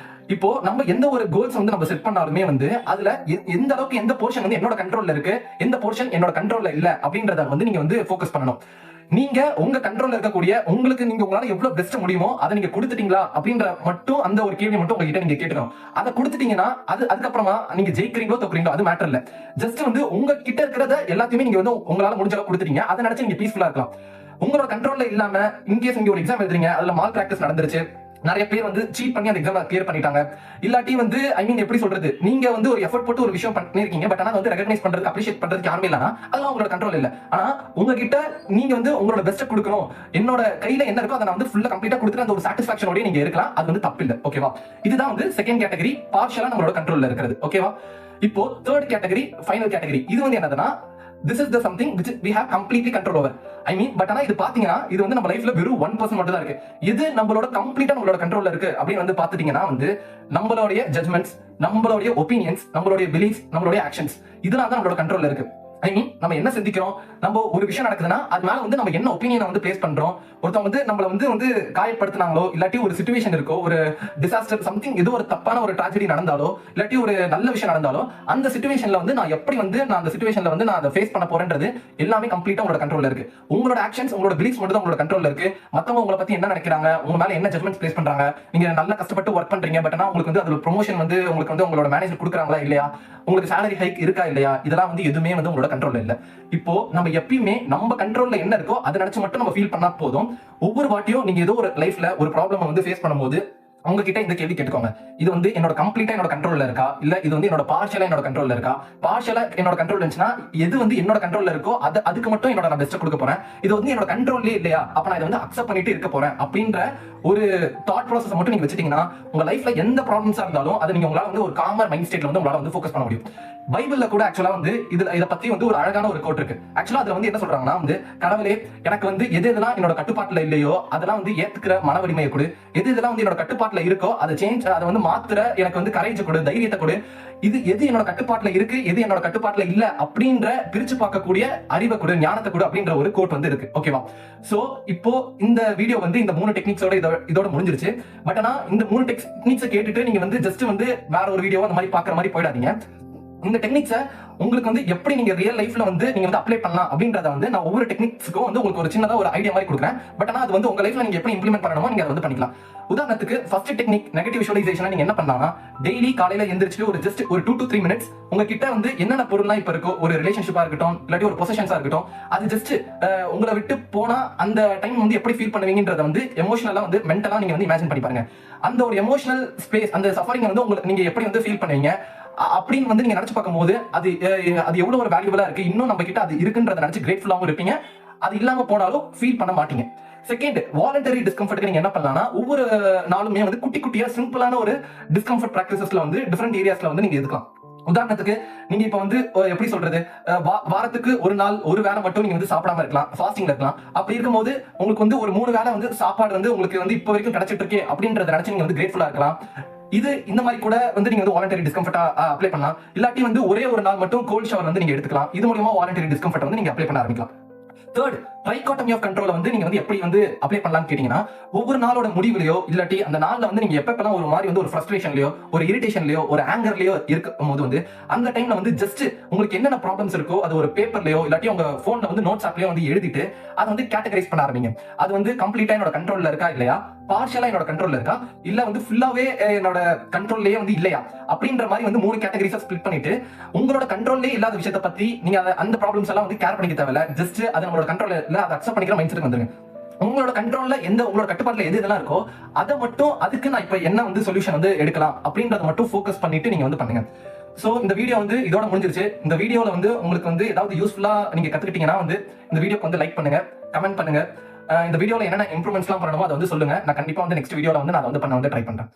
இப்போ நம்ம எந்த ஒரு கோல்ஸ் வந்து நம்ம செட் பண்ணாலுமே வந்து அதுல எந்த அளவுக்கு எந்த போர்ஷன் வந்து என்னோட கண்ட்ரோல்ல இருக்கு, எந்த போர்ஷன் என்னோட கண்ட்ரோல்ல இல்ல அப்படின்றத வந்து நீங்க வந்து ஃபோக்கஸ் பண்ணணும். நீங்க உங்க கண்ட்ரோல்ல இருக்கக்கூடிய உங்களுக்கு நீங்க உங்களால எவ்வளவு பெஸ்ட் முடியுமோ அதை நீங்க கொடுத்துட்டீங்களா அப்படின்ற மட்டும் அந்த ஒரு கேள்வி மட்டும் உங்ககிட்ட நீங்க கேட்கணும். அதை கொடுத்துட்டீங்கன்னா அதுக்கப்புறமா நீங்க ஜெயிக்கிறீங்களோ தோக்குறீங்களோ அது மேட்டர் இல்ல. ஜஸ்ட் வந்து உங்க கிட்ட இருக்கிறத எல்லாத்தையுமே நீங்க வந்து உங்களால முடிஞ்ச அளவுக்கு கொடுத்துட்டீங்க, அதை நினைச்சு நீங்க பீஸ்ஃபுல்லா இருக்கலாம். உங்களோட கண்ட்ரோல்ல இல்லாம இன்கேஸ் நீங்க ஒரு எக்ஸாம் எழுதுறீங்க, அதுல மால் பிராக்டிஸ் நடந்துருச்சு, நிறைய பேர் வந்து சீட் பண்ணி அந்த எக்ஸாம் கிளியர் பண்ணிட்டாங்க. இல்லாட்டி வந்து ஐ மீன் எப்படி சொல்றது, நீங்க வந்து ஒரு எஃபர்ட் போட்டு ஒரு விஷயம் பண்ணிருக்கீங்க, பட் ஆனா வந்து ரெகக்னைஸ் பண்றதுக்கு அப்ரிஷியேட் பண்றதுக்கு யாருமே இல்லனா அதெல்லாம் உங்களோட கண்ட்ரோல் இல்ல. ஆனா உங்ககிட்ட நீங்க வந்து உங்களோட பெஸ்ட் கொடுக்கணும், என்னோட கையில என்ன இருக்கோ அதை நான் வந்து ஃபுல்லா கம்ப்ளீட்டா கொடுத்துட்டு அந்த ஒரு சாட்டிஸ்ஃபேக்ஷனோட நீங்க இருக்கலாம். அது வந்து தப்பு இல்ல. ஓகேவா? இதுதான் வந்து செகண்ட் கேட்டகரி, பார்ஷியலா நம்மளோட கண்ட்ரோல்ல இருக்கிறது. ஓகேவா? இப்போ தேர்ட் கேட்டகரி, ஃபைனல் கேட்டகரி. இது வந்து என்னதுன்னா this is the something which we have completely control over. I mean, but ஆனா இது பாத்தீங்கன்னா இது வந்து நம்ம லைஃப்ல வெறும் 1% மட்டும் தான் இருக்கு. இது நம்மளோட கம்ப்ளீட்டா நம்மளோட கண்ட்ரோல்ல இருக்கு அப்படின்னு வந்து பாத்துட்டீங்கன்னா வந்து நம்மளுடைய ஜட்மெண்ட்ஸ், நம்மளுடைய ஒப்பீனியன்ஸ், நம்மளுடைய பிலீஃப்ஸ், நம்மளுடைய ஆக்ஷன்ஸ் இதெல்லாம் தான் நம்மளோட கண்ட்ரோல்ல இருக்கு. ஐ மீன் நம்ம என்ன சிந்திக்கிறோம், நம்ம ஒரு விஷயம் நடக்குதுன்னா அது மேல வந்து நம்ம என்ன ஒப்பீனியனை வந்து பிளேஸ் பண்றோம். ஒருத்தவங்க வந்து நம்மள வந்து காயப்படுத்தினாங்களோ, இல்லாட்டி ஒரு சிச்சுவேஷன் இருக்கோ, ஒரு டிசாஸ்டர் சம்திங் ஏதோ ஒரு தப்பான ஒரு ட்ராஜடி நடந்தாலோ, இல்லாட்டி ஒரு நல்ல விஷயம் நடந்தாலோ, அந்த சிச்சுவேஷன்ல வந்து நான் எப்படி வந்து நான் அந்த சிச்சுவேஷன்ல வந்து நான் அதை ஃபேஸ் பண்ண போறேன்றது எல்லாமே கம்ப்ளீட்டா உங்களோட கண்ட்ரோல்ல இருக்கு. உங்களோட ஆக்ஷன்ஸ், உங்களோட பிலீஃப்ஸ் மட்டும் தான் உங்களோட கண்ட்ரோல்ல இருக்கு. மத்தவங்க உங்களை பத்தி என்ன நினைக்கிறாங்க, உங்க மேல என்ன ஜட்மெண்ட்ஸ் பிளேஸ் பண்றாங்க, நீங்க நல்லா கஷ்டப்பட்டு ஒர்க் பண்றீங்க, பட் ஆனா உங்களுக்கு வந்து அதுல ப்ரொமோஷன் வந்து உங்களுக்கு வந்து உங்களோட மேனேஜர் கொடுக்குறாங்களா இல்லையா, உங்களுக்கு salary ஹைக் இருக்கா இல்லையா, இதெல்லாம் வந்து எதுவுமே வந்து உங்களோட கண்ட்ரோல்ல இல்ல. இப்போ நம்ம எப்பயுமே நம்ம கண்ட்ரோல்ல என்ன இருக்கோ அதை நினைச்சு மட்டும் நம்ம ஃபீல் பண்ணா போதும். ஒவ்வொரு வாட்டியும் நீங்க ஏதோ ஒரு லைஃப்ல ஒரு ப்ராப்ளம் வந்து ஃபேஸ் பண்ணும்போது உங்ககிட்ட இந்த கேள்வி கேட்டுக்கோங்க, இது வந்து என்னோட கம்ப்ளீட்டா என்னோட கண்ட்ரோல்ல இருக்கா, இல்ல இது வந்து என்னோட பார்ஷியலா என்னோட கண்ட்ரோல்ல இருக்கா. பார்ஷியலா என்னோட கண்ட்ரோல் இருந்துச்சுன்னா எது வந்து என்னோட கண்ட்ரோல்ல இருக்கோ அதுக்கு மட்டும் என்னோட நான் பெஸ்ட் கொடுக்க போறேன். இது வந்து என்னோட கண்ட்ரோல்லே இல்லையா, அப்ப நான் இதை வந்து அக்செப்ட் பண்ணிட்டு இருக்க போறேன் அப்படின்ற ஒரு தாட் ப்ராசஸ் மட்டும் நீங்க வச்சிட்டீங்கன்னா உங்க லைஃப்ல எந்த ப்ராப்ளம்ஸா இருந்தாலும் அதை நீங்க உங்களால வந்து ஒரு காமர் மைண்ட் ஸ்டேட்ல வந்து உங்களால வந்து ஃபோக்கஸ் பண்ண முடியும். பைபிள்ல கூட ஆக்சுவலா வந்து இதை பத்தி வந்து ஒரு அழகான ஒரு கோட் இருக்கு. ஆக்சுவலா அதுல வந்து என்ன சொல்றாங்கன்னா வந்து கடவுளே எனக்கு வந்து எது எதெல்லாம் என்னோட கட்டுப்பாட்டுல இல்லையோ அதெல்லாம் வந்து ஏத்துக்கிற மன வலிமையை கொடு, எது இதெல்லாம் வந்து என்னோட கட்டுப்பாட்டுல இருக்கோ அதை சேஞ்ச் அதை வந்து மாத்துற எனக்கு வந்து கரேஜ் கொடு, தைரியத்தை கொடு. இது எது என்னோட கட்டுப்பாட்டுல இருக்கு, எது என்னோட கட்டுப்பாட்டுல இல்ல அப்படின்ற பிரிச்சு பார்க்கக்கூடிய அறிவை கொடு, ஞானத்தை கொடு அப்படின்ற ஒரு கோட் வந்து இருக்கு. ஓகேவா? சோ இப்போ இந்த வீடியோ வந்து இந்த 3 டெக்னிக்ஸோட இதோட முடிஞ்சிருச்சு. பட் ஆனா இந்த 3 டெக்னிக்ஸை கேட்டுட்டு நீங்க வந்து ஜஸ்ட் வந்து வேற ஒரு வீடியோ அந்த மாதிரி பாக்குற மாதிரி போயிடாதீங்க. இந்த டெக்னிக்ஸை உங்களுக்கு வந்து எப்படி நீங்க ரியல் லைஃப்ல வந்து நீங்க வந்து அப்ளை பண்ணலாம் அப்படின்றத வந்து நான் ஒவ்வொரு டெக்னிக்ஸ்க்கும் வந்து உங்களுக்கு ஒரு சின்னதா ஒரு ஐடியா மாதிரி கொடுக்குறேன். பட் ஆனா அது வந்து உங்க லைஃப்ல நீங்க எப்படி இம்ப்ளிமெண்ட் பண்ணணுமோ நீங்க அதை வந்து பண்ணிக்கலாம். உதாரணத்துக்கு ஃபர்ஸ்ட் டெக்னிக் நெகட்டிவ் விஷுவலைசேஷன் நீங்க என்ன பண்ணலாம்னா டெய்லி காலையில எந்திரிச்சு ஒரு ஜஸ்ட் ஒரு 2 to 3 மினிட்ஸ் உங்ககிட்ட வந்து என்னென்ன பொருள்லாம் இப்ப இருக்கோ, ஒரு ரிலேஷன்ஷிப்பா இருக்கட்டும் இல்லாட்டி ஒரு பொசிஷன்ஸா இருக்கட்டும், அது ஜஸ்ட் உங்களை விட்டு போனா அந்த டைம் வந்து எப்படி ஃபீல் பண்ணுவீங்கன்றத வந்து எமோஷனலா வந்து மென்டலா நீங்க வந்து இமேஜின் பண்ணி பாருங்க. அந்த ஒரு எமோஷனல் ஸ்பேஸ், அந்த சஃபரிங் வந்து உங்களுக்கு நீங்க எப்படி வந்து ஃபீல் பண்ணுவீங்க அப்படின்னு வந்து நீங்க நினைச்சு பார்க்கும்போது அது எவ்வளவு ஒரு வேல்யூபிளா இருக்கு, இன்னும் நம்ம கிட்ட அது இருக்குன்றத நினைச்சு கிரேட்ஃபுல்லாவும் இருப்பீங்க. அது இல்லாம போனாலும் ஃபீல் பண்ண மாட்டீங்க. செகண்ட், வாலண்டரி டிஸ்கம்ஃபர்ட்க்கு நீங்க என்ன பண்ணலாம்னா ஒவ்வொரு நாளுமே வந்து குட்டி குட்டியா சிம்பிளான ஒரு டிஸ்கம்ஃபர்ட் பிராக்டிசஸ்ல வந்து டிஃபரெண்ட் ஏரியாஸ்ல வந்து நீங்க எடுக்கலாம். உதாரணத்துக்கு நீங்க இப்ப வந்து எப்படி சொல்றது, வாரத்துக்கு ஒரு நாள் ஒரு வேளை மட்டும் நீங்க வந்து சாப்பிடாம இருக்கலாம், ஃபாஸ்டிங்ல இருக்கலாம். அப்படி இருக்கும்போது உங்களுக்கு வந்து ஒரு 3 வேளை வந்து சாப்பாடு வந்து உங்களுக்கு வந்து இப்ப வரைக்கும் கிடைச்சிட்டு இருக்கே அப்படின்றத நினைச்சு நீங்க வந்து கிரேட்ஃபுல்லா இருக்கலாம். இது இந்த மாதிரி கூட வந்து நீங்க வந்து வாலண்டரி டிஸ்கம்ஃபர்ட்டா அப்ளை பண்ணலாம். இல்லாட்டி வந்து ஒரே ஒரு நாள் மட்டும் கோல்ட் ஷவர் வந்து நீங்க எடுத்துக்கலாம். இது மூலமா வாலண்டரி டிஸ்கம்ஃபர்ட் வந்து நீங்க அப்ளை பண்ண ஆரம்பிக்கலாம். தேர்ட், ட்ரைகாட்டமி ஆஃப் கண்ட்ரோல வந்து நீங்க வந்து எப்படி வந்து அப்ளை பண்ணலாம்னு கேட்டீங்கன்னா ஒவ்வொரு நாளோட முடிவுலையோ இல்லாட்டி அந்த நாள்ல வந்து நீங்க எப்பப்பெல்லாம் ஒரு மாதிரி வந்து ஒரு ஃப்ரஸ்ட்ரேஷன்லயோ ஒரு இரிட்டேஷன்லயோ ஒரு ஆங்கர்லயோ இருக்கும் போது வந்து அந்த டைம்ல வந்து ஜஸ்ட் உங்களுக்கு என்னென்ன ப்ராப்ளம்ஸ் இருக்கோ அது ஒரு பேப்பர்லயோ இல்லாட்டி உங்க போன்ல வந்து நோட்ஸ் ஆப்லயோ வந்து எழுதிட்டு அதை வந்து கேட்டகரைஸ் பண்ண ஆரம்பிங்க. அது வந்து கம்ப்ளீட்டா என்னோட கண்ட்ரோல்ல இருக்கா இல்லையா, பார்ஷியலா என்னோட கண்ட்ரோல்ல இருக்கா, இல்ல வந்து ஃபுல்லாவே என்னோட கண்ட்ரோல்லயே வந்து இல்லையா அப்படின்ற மாதிரி வந்து 3 கேட்டகரிஸா ஸ்பிளிட் பண்ணிட்டு உங்களோட கண்ட்ரோல்லே இல்லாத விஷயத்தை பத்தி நீங்க அந்த ப்ராப்ளம்ஸ் எல்லாம் வந்து கேர் பண்ணிக்க தேவையில்ல. ஜஸ்ட் அது நம்மளோட கண்ட்ரோல்ல இல்ல, அதை அக்செப்ட் பண்ணிக்கிற மைண்ட் செட்டுக்கு வந்துருங்க. உங்களோட கண்ட்ரோல்ல உங்களோட கட்டுப்பாட்டுல எது இதெல்லாம் இருக்கோ அதை மட்டும் அதுக்கு நான் இப்ப என்ன வந்து சொல்யூஷன் வந்து எடுக்கலாம் அப்படின்றத மட்டும் ஃபோக்கஸ் பண்ணிட்டு நீங்க வந்து பண்ணுங்க. சோ இந்த வீடியோ வந்து இதோட முடிஞ்சிருச்சு. இந்த வீடியோல வந்து உங்களுக்கு வந்து ஏதாவது யூஸ்ஃபுல்லா நீங்க கத்துக்கிட்டீங்கன்னா வந்து இந்த வீடியோக்கு வந்து லைக் பண்ணுங்க, கமெண்ட் பண்ணுங்க. இந்த வீடியோல என்னென்ன இம்ப்ரூவ்மெண்ட்ஸ்லாம் பண்ணணுமோ அதை வந்து சொல்லுங்க. நான் கண்டிப்பா வந்து நெக்ஸ்ட் வீடியோல வந்து நான் வந்து பண்ண வந்து ட்ரை பண்றேன்.